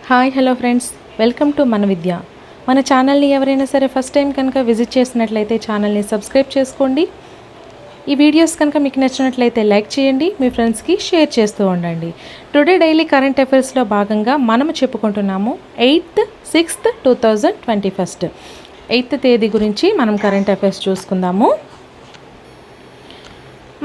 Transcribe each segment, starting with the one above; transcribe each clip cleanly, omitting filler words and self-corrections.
Hi hello friends, welcome to మన విద్య. మన ఛానల్ని ఎవరైనా సరే ఫస్ట్ టైం కనుక విజిట్ చేసినట్లయితే ఛానల్ని సబ్స్క్రైబ్ చేసుకోండి. ఈ వీడియోస్ కనుక మీకు నచ్చినట్లయితే లైక్ చేయండి, మీ ఫ్రెండ్స్కి షేర్ చేస్తూ ఉండండి. టుడే డైలీ కరెంట్ అఫైర్స్లో భాగంగా మనము చెప్పుకుంటున్నాము 8/6/2021 8వ తేదీ గురించి మనం కరెంట్ అఫైర్స్ చూసుకుందాము.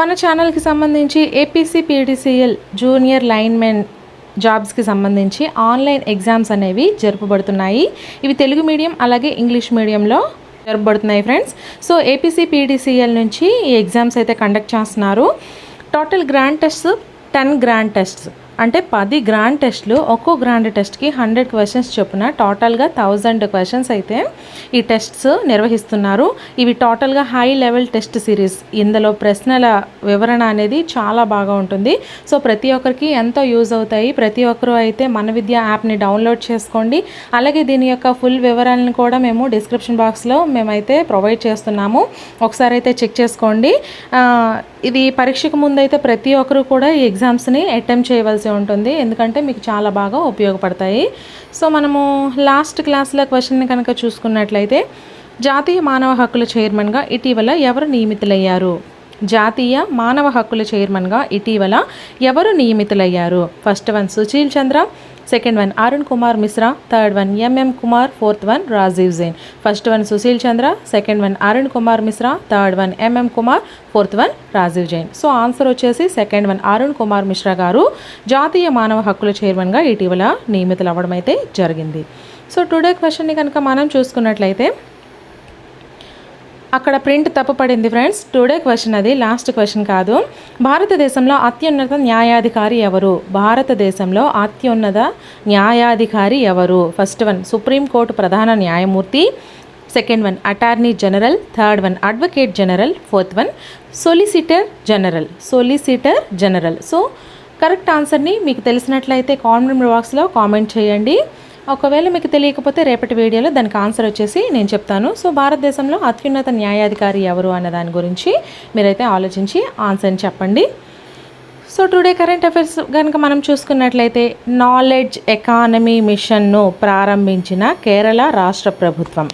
మన ఛానల్కి సంబంధించి ఏపీసీ పీడీసీఎల్ జూనియర్ లైన్మెన్ జాబ్స్కి సంబంధించి ఆన్లైన్ ఎగ్జామ్స్ అనేవి జరుపబడుతున్నాయి. ఇవి తెలుగు మీడియం అలాగే ఇంగ్లీష్ మీడియంలో జరపబడుతున్నాయి ఫ్రెండ్స్. సో ఏపీసీ పీడీసీఎల్ నుంచి ఈ ఎగ్జామ్స్ అయితే కండక్ట్ చేస్తున్నారు. Total grand tests 10 grand tests అంటే 10 గ్రాండ్ టెస్ట్లు. ఒక్కో గ్రాండ్ టెస్ట్కి 100 క్వశ్చన్స్ చొప్పున టోటల్గా 1000 క్వశ్చన్స్ అయితే ఈ టెస్ట్స్ నిర్వహిస్తున్నారు. ఇవి టోటల్గా హై లెవెల్ టెస్ట్ సిరీస్. ఇందులో ప్రశ్నల వివరణ అనేది చాలా బాగా ఉంటుంది. సో ప్రతి ఒక్కరికి ఎంతో యూజ్ అవుతాయి. ప్రతి ఒక్కరూ అయితే మన విద్య యాప్ని డౌన్లోడ్ చేసుకోండి. అలాగే దీని యొక్క ఫుల్ వివరాలను కూడా మేము డిస్క్రిప్షన్ బాక్స్లో మేమైతే ప్రొవైడ్ చేస్తున్నాము. ఒకసారి అయితే చెక్ చేసుకోండి. ఇది పరీక్షకు ముందైతే ప్రతి ఒక్కరు కూడా ఈ ఎగ్జామ్స్ని అటెంప్ట్ చేయవలసి ఉంటుంది, ఎందుకంటే మీకు చాలా బాగా ఉపయోగపడతాయి. సో మనము లాస్ట్ క్లాస్లో క్వశ్చన్ని కనుక చూసుకున్నట్లయితే, జాతీయ మానవ హక్కుల చైర్మన్గా ఇటీవల ఎవరు నియమితులయ్యారు? జాతీయ మానవ హక్కుల చైర్మన్గా ఇటీవల ఎవరు నియమితులయ్యారు? First one Sushil Chandra, second one Arun Kumar Mishra, third one MM Kumar, fourth one Rajiv Jain. First one Sushil Chandra, second one Arun Kumar Mishra, third one MM Kumar, fourth one Rajiv Jain. So answer వచ్చేసి సెకండ్ వన్ అరుణ్ కుమార్ మిశ్రా గారు జాతీయ మానవ హక్కుల చైర్మన్గా ఇటీవల నియమితులు అవ్వడం అయితే జరిగింది. సో టుడే క్వశ్చన్ని కనుక మనం చూసుకున్నట్లయితే, అక్కడ ప్రింట్ తప్పుపడింది ఫ్రెండ్స్. టుడే క్వశ్చన్ అది, లాస్ట్ క్వశ్చన్ కాదు. భారతదేశంలో అత్యున్నత న్యాయాధికారి ఎవరు? భారతదేశంలో అత్యున్నత న్యాయాధికారి ఎవరు? ఫస్ట్ వన్ సుప్రీంకోర్టు ప్రధాన న్యాయమూర్తి, second one attorney general, third one advocate general, fourth one solicitor general. So correct ఆన్సర్ని మీకు తెలిసినట్లయితే కామెంట్ బాక్స్లో కామెంట్ చేయండి. ఒకవేళ మీకు తెలియకపోతే రేపటి వీడియోలో దానికి ఆన్సర్ వచ్చేసి నేను చెప్తాను. సో భారతదేశంలో అత్యున్నత న్యాయాధికారి ఎవరు అన్న దాని గురించి మీరైతే ఆలోచించి ఆన్సర్ని చెప్పండి. సో టుడే కరెంట్ అఫైర్స్ కనుక మనం చూసుకున్నట్లయితే, నాలెడ్జ్ ఎకానమీ మిషన్ను ప్రారంభించిన కేరళ రాష్ట్ర ప్రభుత్వం.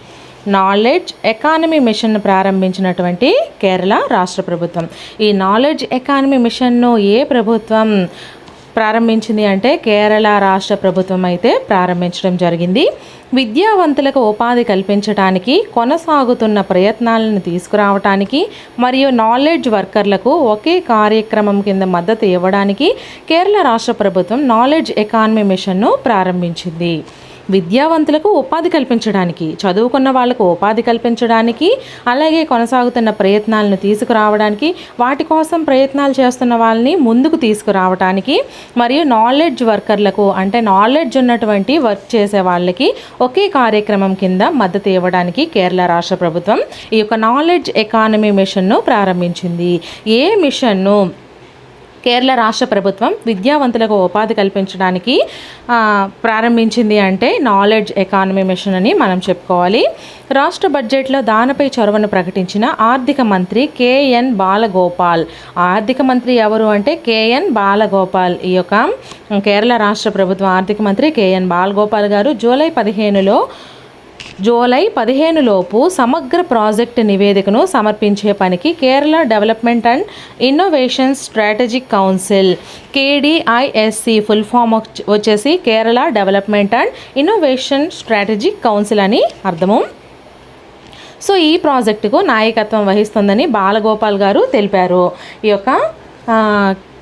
నాలెడ్జ్ ఎకానమీ మిషన్ను ప్రారంభించినటువంటి కేరళ రాష్ట్ర ప్రభుత్వం. ఈ నాలెడ్జ్ ఎకానమీ మిషన్ను ఏ ప్రభుత్వం ప్రారంభించింది అంటే కేరళ రాష్ట్ర ప్రభుత్వం అయితే ప్రారంభించడం జరిగింది. విద్యావంతులకు ఉపాధి కల్పించడానికి, కొనసాగుతున్న ప్రయత్నాలను తీసుకురావడానికి మరియు నాలెడ్జ్ వర్కర్లకు ఒకే కార్యక్రమం కింద మద్దతు ఇవ్వడానికి కేరళ రాష్ట్ర ప్రభుత్వం నాలెడ్జ్ ఎకానమీ మిషన్ను ప్రారంభించింది. విద్యావంతులకు ఉపాధి కల్పించడానికి, చదువుకున్న వాళ్ళకు ఉపాధి కల్పించడానికి, అలాగే కొనసాగుతున్న ప్రయత్నాలను తీసుకురావడానికి, వాటి కోసం ప్రయత్నాలు చేస్తున్న వాళ్ళని ముందుకు తీసుకురావడానికి, మరియు నాలెడ్జ్ వర్కర్లకు అంటే నాలెడ్జ్ ఉన్నటువంటి వర్క్ చేసే వాళ్ళకి ఒకే కార్యక్రమం కింద మద్దతు ఇవ్వడానికి కేరళ రాష్ట్ర ప్రభుత్వం ఈ యొక్క నాలెడ్జ్ ఎకానమీ మిషన్ను ప్రారంభించింది. ఏ మిషన్ను కేరళ రాష్ట్ర ప్రభుత్వం విద్యావంతులకు ఉపాధి కల్పించడానికి ప్రారంభించింది అంటే నాలెడ్జ్ ఎకానమీ మిషన్ అని మనం చెప్పుకోవాలి. రాష్ట్ర బడ్జెట్లో దానిపై చొరవను ప్రకటించిన ఆర్థిక మంత్రి కేఎన్ బాలగోపాల్. ఆర్థిక మంత్రి ఎవరు అంటే కేఎన్ బాలగోపాల్. ఈ యొక్క కేరళ రాష్ట్ర ప్రభుత్వం ఆర్థిక మంత్రి కేఎన్ బాలగోపాల్ గారు జూలై 15 లోపు సమగ్ర ప్రాజెక్ట్ నివేదికను సమర్పించే పనికి Kerala development and innovation strategic council KDISC full form వచ్చేసి Kerala development and innovation strategic council అని అర్థము. సో ఈ ప్రాజెక్టుకు నాయకత్వం వహిస్తుందని బాలగోపాల్ గారు తెలిపారు. ఈ యొక్క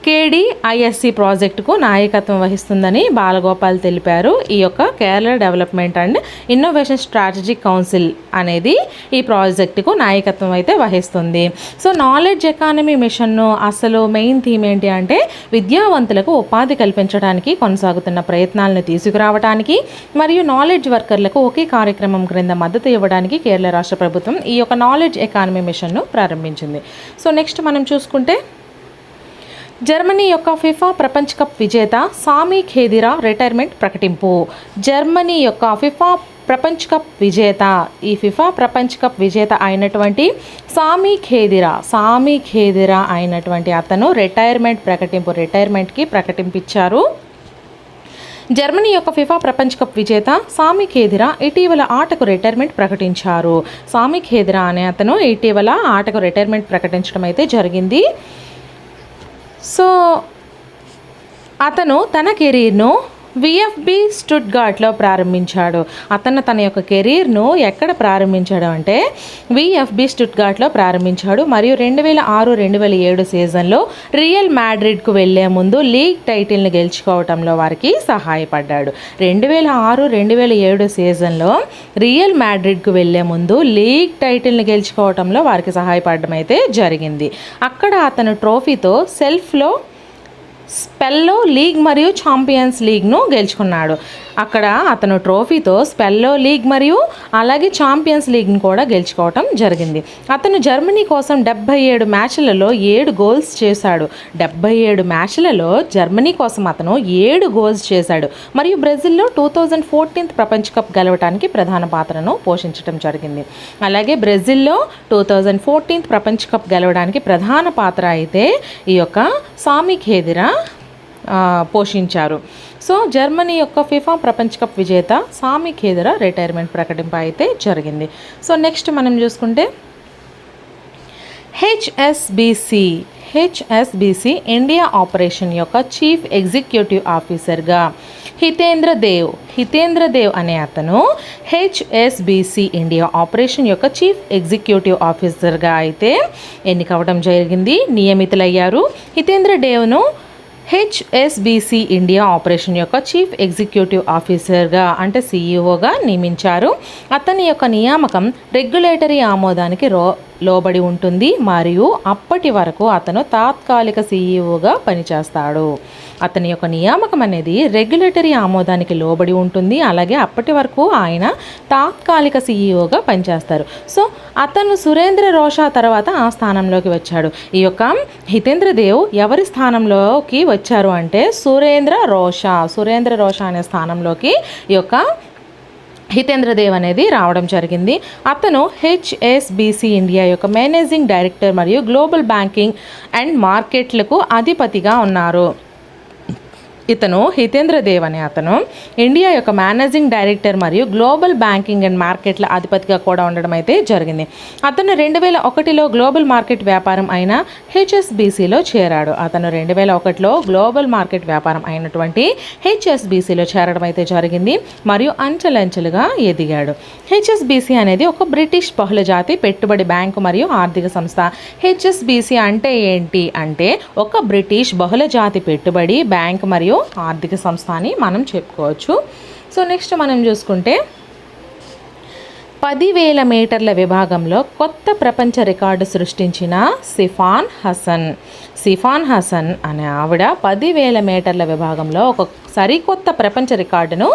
కేడిఐఎస్సి ప్రాజెక్టుకు నాయకత్వం వహిస్తుందని బాలగోపాల్ తెలిపారు. ఈ యొక్క Kerala development and innovation strategic council అనేది ఈ ప్రాజెక్టుకు నాయకత్వం అయితే వహిస్తుంది. సో నాలెడ్జ్ ఎకానమీ మిషన్ను అసలు మెయిన్ థీమ్ ఏంటి అంటే, విద్యావంతులకు ఉపాధి కల్పించడానికి, కొనసాగుతున్న ప్రయత్నాలను తీసుకురావడానికి మరియు నాలెడ్జ్ వర్కర్లకు ఒకే కార్యక్రమం క్రింద మద్దతు ఇవ్వడానికి కేరళ రాష్ట్ర ప్రభుత్వం ఈ యొక్క నాలెడ్జ్ ఎకానమీ మిషన్ను ప్రారంభించింది. సో నెక్స్ట్ మనం చూసుకుంటే, జర్మనీ యొక్క ఫిఫా ప్రపంచ కప్ విజేత సామీ ఖేదిరా రిటైర్మెంట్ ప్రకటింపు. జర్మనీ యొక్క ఫిఫా ప్రపంచ కప్ విజేత, ఈ ఫిఫా ప్రపంచ కప్ విజేత అయినటువంటి సామీ ఖేదిరా అయినటువంటి అతను రిటైర్మెంట్కి ప్రకటింపించారు. జర్మనీ యొక్క ఫిఫా ప్రపంచ కప్ విజేత సామి ఖేదిరా ఇటీవల ఆటకు రిటైర్మెంట్ ప్రకటించారు. సామి ఖేదిరా అనే అతను ఇటీవల ఆటకు రిటైర్మెంట్ ప్రకటించడం అయితే జరిగింది. సో అతను తన కెరీర్ను విఎఫ్బి స్టుట్గార్ట్లో ప్రారంభించాడు. అతను తన యొక్క కెరీర్ను ఎక్కడ ప్రారంభించాడు అంటే విఎఫ్బి స్టుట్గార్ట్లో ప్రారంభించాడు. మరియు 2006-2007 సీజన్లో రియల్ మాడ్రిడ్కు వెళ్లే ముందు లీగ్ టైటిల్ని గెలుచుకోవడంలో వారికి సహాయపడ్డాడు. 2006-2007 సీజన్లో రియల్ మాడ్రిడ్కు వెళ్లే ముందు లీగ్ టైటిల్ని గెలుచుకోవడంలో వారికి సహాయపడడం అయితే జరిగింది. అక్కడ అతను ట్రోఫీతో స్పెల్లో లీగ్ మరియు ఛాంపియన్స్ లీగ్ను గెలుచుకున్నాడు. అక్కడ అతను ట్రోఫీతో స్పెల్లో లీగ్ మరియు అలాగే ఛాంపియన్స్ లీగ్ను కూడా గెలుచుకోవటం జరిగింది. అతను జర్మనీ కోసం 77 మ్యాచ్లలో 7 గోల్స్ చేశాడు. 77 మ్యాచ్లలో జర్మనీ కోసం అతను 7 గోల్స్ చేశాడు. మరియు బ్రెజిల్లో 2014 ప్రపంచ కప్ గెలవడానికి ప్రధాన పాత్రను పోషించడం జరిగింది. అలాగే బ్రెజిల్లో 2014 ప్రపంచ కప్ గెలవడానికి ప్రధాన పాత్ర అయితే ఈ యొక్క సామి ఖేదిరా పోషించారు. సో జర్మనీ యొక్క ఫిఫా ప్రపంచ కప్ విజేత సామి ఖేదిరా రిటైర్మెంట్ ప్రకటింపు అయితే జరిగింది. సో నెక్స్ట్ మనం చూసుకుంటే హెచ్ఎస్బిసి ఇండియా ఆపరేషన్ యొక్క చీఫ్ ఎగ్జిక్యూటివ్ ఆఫీసర్గా హితేంద్ర దేవ్ అనే అతను హెచ్ఎస్బిసి ఇండియా ఆపరేషన్ యొక్క చీఫ్ ఎగ్జిక్యూటివ్ ఆఫీసర్గా అయితే ఎన్నికవడం జరిగింది, నియమితులయ్యారు. హితేంద్ర దేవ్ను హెచ్ఎస్బిసి ఇండియా ఆపరేషన్ యొక్క చీఫ్ ఎగ్జిక్యూటివ్ ఆఫీసర్గా అంటే సిఇఓగా నియమించారు. అతని యొక్క నియామకం రెగ్యులేటరీ ఆమోదానికి లోబడి ఉంటుంది మరియు అప్పటి వరకు అతను తాత్కాలిక సిఇఓగా పనిచేస్తాడు. అతని యొక్క నియామకం అనేది రెగ్యులేటరీ ఆమోదానికి లోబడి ఉంటుంది. అలాగే అప్పటి వరకు ఆయన తాత్కాలిక సిఇఓగా పనిచేస్తారు. సో అతను సురేంద్ర రోషా తర్వాత ఆ స్థానంలోకి వచ్చాడు. ఈ యొక్క హితేంద్ర దేవ్ ఎవరి స్థానంలోకి వచ్చారు అంటే సురేంద్ర రోషా అనే స్థానంలోకి ఈ యొక్క హితేంద్ర దేవ్ అనేది రావడం జరిగింది. అతను హెచ్ఎస్బిసి ఇండియా యొక్క మేనేజింగ్ డైరెక్టర్ మరియు గ్లోబల్ బ్యాంకింగ్ అండ్ మార్కెట్లకు అధిపతిగా ఉన్నారు. హితేంద్ర దేవ్ అనే అతను ఇండియా యొక్క మేనేజింగ్ డైరెక్టర్ మరియు గ్లోబల్ బ్యాంకింగ్ అండ్ మార్కెట్ల అధిపతిగా కూడా ఉండడం అయితే జరిగింది. అతను 2001లో గ్లోబల్ మార్కెట్ వ్యాపారం అయిన హెచ్ఎస్బిసిలో చేరాడు. అతను 2001లో గ్లోబల్ మార్కెట్ వ్యాపారం అయినటువంటి హెచ్ఎస్బిసిలో చేరడం అయితే జరిగింది మరియు అంచెలంచెలుగా ఎదిగాడు. హెచ్ఎస్బిసి అనేది ఒక బ్రిటిష్ బహుళజాతి పెట్టుబడి బ్యాంకు మరియు ఆర్థిక సంస్థ. హెచ్ఎస్బిసి అంటే ఏంటి అంటే ఒక బ్రిటిష్ బహుళజాతి పెట్టుబడి బ్యాంక్ మరియు ఆర్థిక సంస్థ అని మనం చెప్పుకోవచ్చు. సో నెక్స్ట్ మనం చూసుకుంటే 10,000 మీటర్ల విభాగంలో కొత్త ప్రపంచ రికార్డు సృష్టించిన సిఫాన్ హసన్ అనే ఆవిడ 10,000 మీటర్ల విభాగంలో ఒక సరికొత్త ప్రపంచ రికార్డును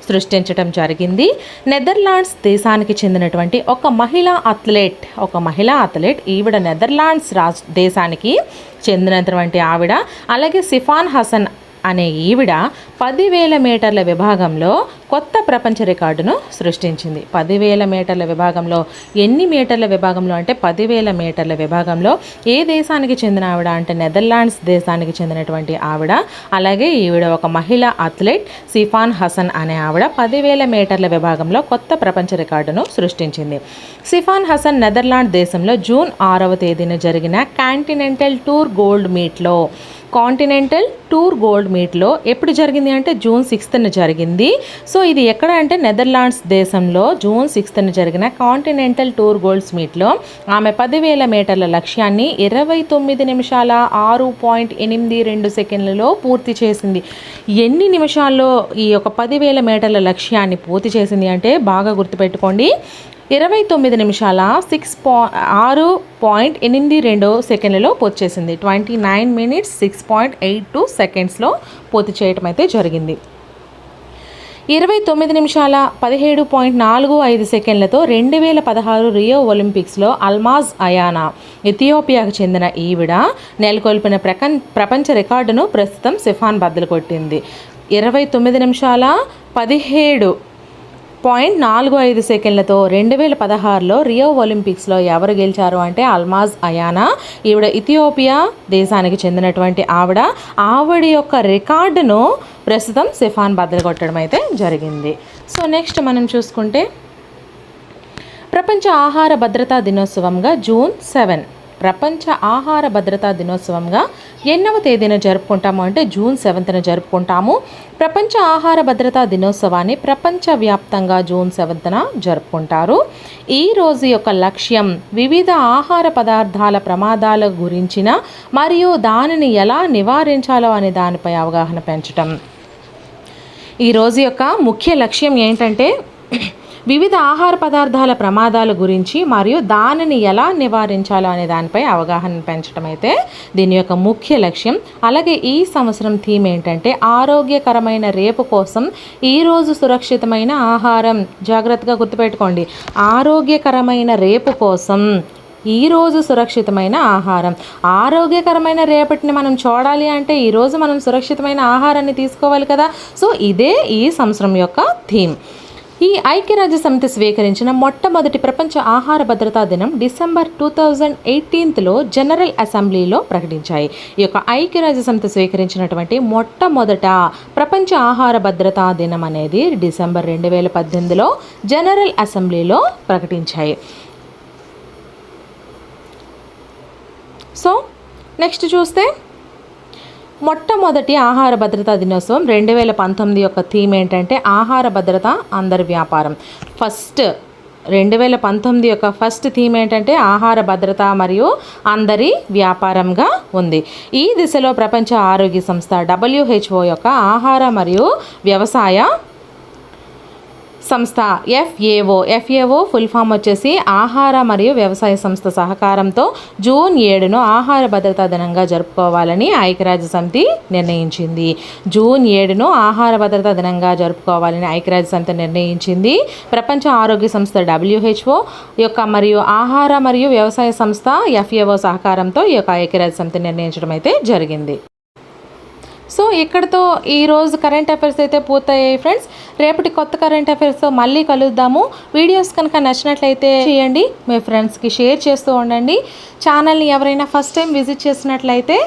సృష్టించడం జరిగింది. నెదర్లాండ్స్ దేశానికి చెందినటువంటి ఒక మహిళా అథ్లెట్ ఈవిడ నెదర్లాండ్స్ దేశానికి చెందినటువంటి ఆవిడ. అలాగే సిఫాన్ హసన్ అనే ఈవిడ 10,000 మీటర్ల విభాగంలో కొత్త ప్రపంచ రికార్డును సృష్టించింది. 10,000 మీటర్ల విభాగంలో ఎన్ని మీటర్ల విభాగంలో అంటే 10,000 మీటర్ల విభాగంలో ఏ దేశానికి చెందిన ఆవిడ అంటే నెదర్లాండ్స్ దేశానికి చెందినటువంటి ఆవిడ. అలాగే ఈవిడ ఒక మహిళా అథ్లెట్ సిఫాన్ హసన్ అనే ఆవిడ 10,000 మీటర్ల విభాగంలో కొత్త ప్రపంచ రికార్డును సృష్టించింది. సిఫాన్ హసన్ నెదర్లాండ్ దేశంలో జూన్ 6వ తేదీన జరిగిన కాంటినెంటల్ టూర్ గోల్డ్ మీట్లో ఎప్పుడు జరిగింది అంటే జూన్ 6న జరిగింది. సో ఇది ఎక్కడ అంటే నెదర్లాండ్స్ దేశంలో జూన్ 6న జరిగిన కాంటినెంటల్ టూర్ గోల్డ్స్ మీట్లో ఆమె 10,000 మీటర్ల లక్ష్యాన్ని 29 నిమిషాల 6.82 సెకండ్లలో పూర్తి చేసింది. ఎన్ని నిమిషాల్లో ఈ యొక్క 10,000 మీటర్ల లక్ష్యాన్ని పూర్తి చేసింది అంటే బాగా గుర్తుపెట్టుకోండి, 29 నిమిషాల 6.82 సెకండ్లలో పూర్తి చేసింది. 29 minutes 6.82 సెకండ్స్లో పూర్తి చేయటం అయితే జరిగింది. 29 నిమిషాల 17.45 సెకండ్లతో 2016 రియో ఒలింపిక్స్లో అల్మాజ్ అయానా ఇథియోపియాకు చెందిన ఈవిడ నెలకొల్పిన ప్రపంచ రికార్డును ప్రస్తుతం సిఫాన్ బద్దలు కొట్టింది. 29 నిమిషాల 17.45 సెకండ్లతో 2016లో రియో ఒలింపిక్స్లో ఎవరు గెలిచారు అంటే అల్మాజ్ అయానా. ఈవిడ ఇథియోపియా దేశానికి చెందినటువంటి ఆవిడ యొక్క రికార్డును ప్రస్తుతం సిఫాన్ బద్దలు కొట్టడం అయితే జరిగింది. సో నెక్స్ట్ మనం చూసుకుంటే ప్రపంచ ఆహార భద్రతా దినోత్సవంగా జూన్ 7 ప్రపంచ ఆహార భద్రతా దినోత్సవంగా ఎన్నవ తేదీన జరుపుకుంటాము అంటే జూన్ 7న జరుపుకుంటాము. ప్రపంచ ఆహార భద్రతా దినోత్సవాన్ని ప్రపంచవ్యాప్తంగా జూన్ 7న జరుపుకుంటారు. ఈ రోజు యొక్క లక్ష్యం వివిధ ఆహార పదార్థాల ప్రమాదాల గురించిన మరియు దానిని ఎలా నివారించాలో అనే దానిపై అవగాహన పెంచటం. ఈ రోజు యొక్క ముఖ్య లక్ష్యం ఏంటంటే వివిధ ఆహార పదార్థాల ప్రమాదాల గురించి మరియు దానిని ఎలా నివారించాలో అనే దానిపై అవగాహన పెంచడం అయితే దీని యొక్క ముఖ్య లక్ష్యం. అలాగే ఈ సంవత్సరం థీమ్ ఏంటంటే ఆరోగ్యకరమైన రేపు కోసం ఈరోజు సురక్షితమైన ఆహారం. జాగ్రత్తగా గుర్తుపెట్టుకోండి, ఆరోగ్యకరమైన రేపు కోసం ఈరోజు సురక్షితమైన ఆహారం. ఆరోగ్యకరమైన రేపటిని మనం చూడాలి అంటే ఈరోజు మనం సురక్షితమైన ఆహారాన్ని తీసుకోవాలి కదా. సో ఇదే ఈ సంవత్సరం యొక్క థీమ్. ఈ ఐక్యరాజ్య సమితి స్వీకరించిన మొట్టమొదటి ప్రపంచ ఆహార భద్రతా దినం డిసెంబర్ 2018లో జనరల్ అసెంబ్లీలో ప్రకటించాయి. ఈ యొక్క ఐక్యరాజ్య సమితి స్వీకరించినటువంటి మొట్టమొదట ప్రపంచ ఆహార భద్రతా దినం అనేది డిసెంబర్ 2018లో జనరల్ అసెంబ్లీలో ప్రకటించాయి. సో నెక్స్ట్ చూస్తే మొట్టమొదటి ఆహార భద్రతా దినోత్సవం 2019 యొక్క థీమ్ ఏంటంటే ఆహార భద్రత అందరి వ్యాపారం. 2019 యొక్క ఫస్ట్ థీమ్ ఏంటంటే ఆహార భద్రత మరియు అందరి వ్యాపారంగా ఉంది. ఈ దిశలో ప్రపంచ ఆరోగ్య సంస్థ WHO యొక్క ఆహార మరియు వ్యవసాయ సంస్థ FAO ఫుల్ ఫామ్ వచ్చేసి ఆహార మరియు వ్యవసాయ సంస్థ సహకారంతో జూన్ 7ను ఆహార భద్రతా దినంగా జరుపుకోవాలని ఐక్యరాజ్య సమితి నిర్ణయించింది. జూన్ 7ను ఆహార భద్రతా దినంగా జరుపుకోవాలని ఐక్యరాజ్య సమితి నిర్ణయించింది. ప్రపంచ ఆరోగ్య సంస్థ WHO యొక్క మరియు ఆహార మరియు వ్యవసాయ సంస్థ FAO సహకారంతో ఈ యొక్క ఐక్యరాజ్య సమితి నిర్ణయించడం అయితే జరిగింది. సో ఇక్కడతో ఈరోజు కరెంట్ అఫైర్స్ అయితే పూర్తయ్యాయి ఫ్రెండ్స్. రేపటి కొత్త కరెంట్ అఫైర్స్తో మళ్ళీ కలుద్దాము. వీడియోస్ కనుక నచ్చినట్లయితే చేయండి, మీ ఫ్రెండ్స్కి షేర్ చేస్తూ ఉండండి. ఛానల్ని ఎవరైనా ఫస్ట్ టైం విజిట్ చేసినట్లయితే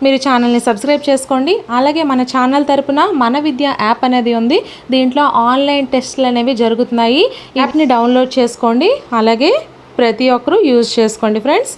మీరు ఛానల్ని సబ్స్క్రైబ్ చేసుకోండి. అలాగే మన ఛానల్ తరపున మన విద్య యాప్ అనేది ఉంది. దీంట్లో ఆన్లైన్ టెస్టులు అనేవి జరుగుతున్నాయి. యాప్ని డౌన్లోడ్ చేసుకోండి. అలాగే ప్రతి ఒక్కరూ యూజ్ చేసుకోండి ఫ్రెండ్స్.